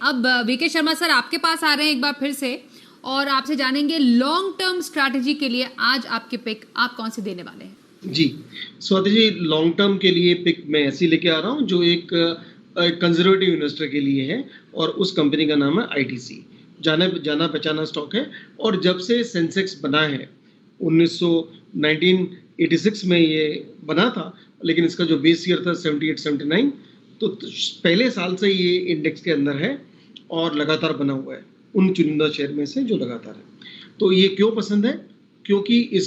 अब VK Sharma sir आपके पास आ रहे हैं एक बार फिर से और आपसे जानेंगे लॉन्ग टर्म स्ट्रैटेजी के लिए आज आपके पिक आप कौन से देने वाले हैं? जी, स्वाति जी, लॉन्ग टर्म के लिए पिक मैं ऐसी लेके आ रहा हूँ जो एक कंजर्वेटिव इन्वेस्टर के लिए है और उस कंपनी का नाम है आईटीसी। जाना पहचाना स्टॉक है और जब से सेंसेक्स बना है 1986 में ये बना था, लेकिन इसका जो बेस ईयर था 78-79, तो पहले साल से ये इंडेक्स के अंदर है और लगातार बना हुआ है उन चुनिंदा शेयर में से जो लगातार है। तो ये क्यों पसंद है? क्योंकि इस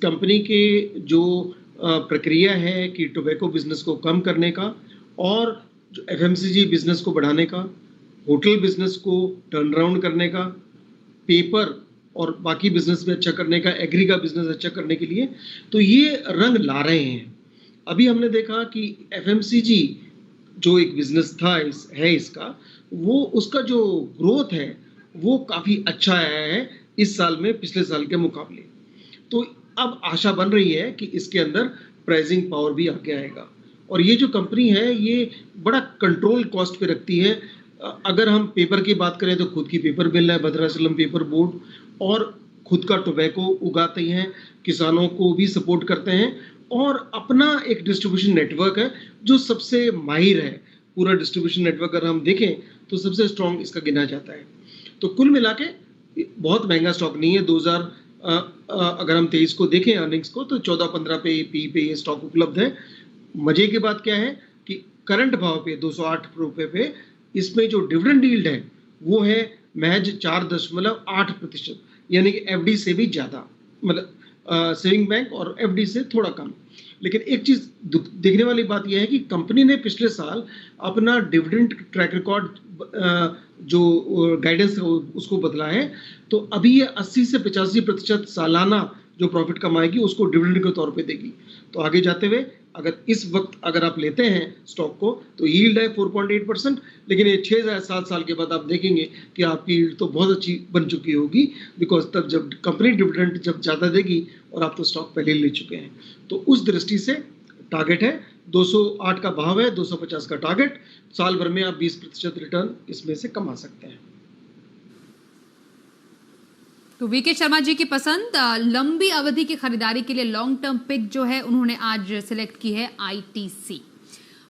कंपनी के जो प्रक्रिया है कि टोबैको बिजनेस को कम करने का और जो एफएमसीजी बिजनेस को बढ़ाने का, होटल बिजनेस को टर्न अराउंड करने का, पेपर और बाकी बिजनेस भी अच्छा करने का, एग्री का बिजनेस अच्छा करने के लिए, तो ये रंग ला रहे हैं। अभी हमने देखा कि एफएमसीजी जो एक बिजनेस था इसका, वो उसका जो ग्रोथ है वो काफ़ी अच्छा आया है इस साल में पिछले साल के मुकाबले। तो अब आशा बन रही है कि इसके अंदर प्राइसिंग पावर भी आगे आएगा और ये जो कंपनी है ये बड़ा कंट्रोल कॉस्ट पे रखती है। अगर हम पेपर की बात करें तो खुद की पेपर मिल है, भद्राचलम पेपर बोर्ड, और खुद का टोबैको उगाते हैं, किसानों को भी सपोर्ट करते हैं और अपना एक डिस्ट्रीब्यूशन नेटवर्क है जो सबसे माहिर है। पूरा डिस्ट्रीब्यूशन नेटवर्क अगर हम देखें तो सबसे स्ट्रॉन्ग इसका गिना जाता है। तो कुल मिला के बहुत महंगा स्टॉक नहीं है। 2000 अगर हम 23 को देखें अर्निंग्स को तो 14-15 पी पे ये स्टॉक उपलब्ध है। मजे की बात क्या है कि करंट भाव पे 208 रुपए पे इसमें जो डिविडेंड यील्ड है वो है महज 4.8%, यानी कि एफडी से भी ज़्यादा, मतलब सेविंग बैंक और एफडी से थोड़ा कम। लेकिन एक चीज़ देखने वाली बात यह है कि कंपनी ने पिछले साल अपना डिविडेंड ट्रैक रिकॉर्ड जो गाइडेंस उसको बदला है। तो अभी ये 80 से 85% सालाना जो प्रॉफिट कमाएगी उसको डिविडेंड के तौर पे देगी। तो आगे जाते हुए अगर इस वक्त अगर आप लेते हैं स्टॉक को तो यील्ड है 4.8%, लेकिन ये 6-7 साल के बाद आप देखेंगे कि आपकी यील्ड तो बहुत अच्छी बन चुकी होगी, बिकॉज तब जब कंपनी डिविडेंड जब ज़्यादा देगी और आप तो स्टॉक पहले ले चुके हैं। तो उस दृष्टि से टारगेट है 208 का भाव है, 250 का टारगेट। साल भर में आप 20% रिटर्न इसमें से कमा सकते हैं। तो वीके शर्मा जी की पसंद लंबी अवधि की खरीदारी के लिए लॉन्ग टर्म पिक जो है उन्होंने आज सिलेक्ट की है आईटीसी।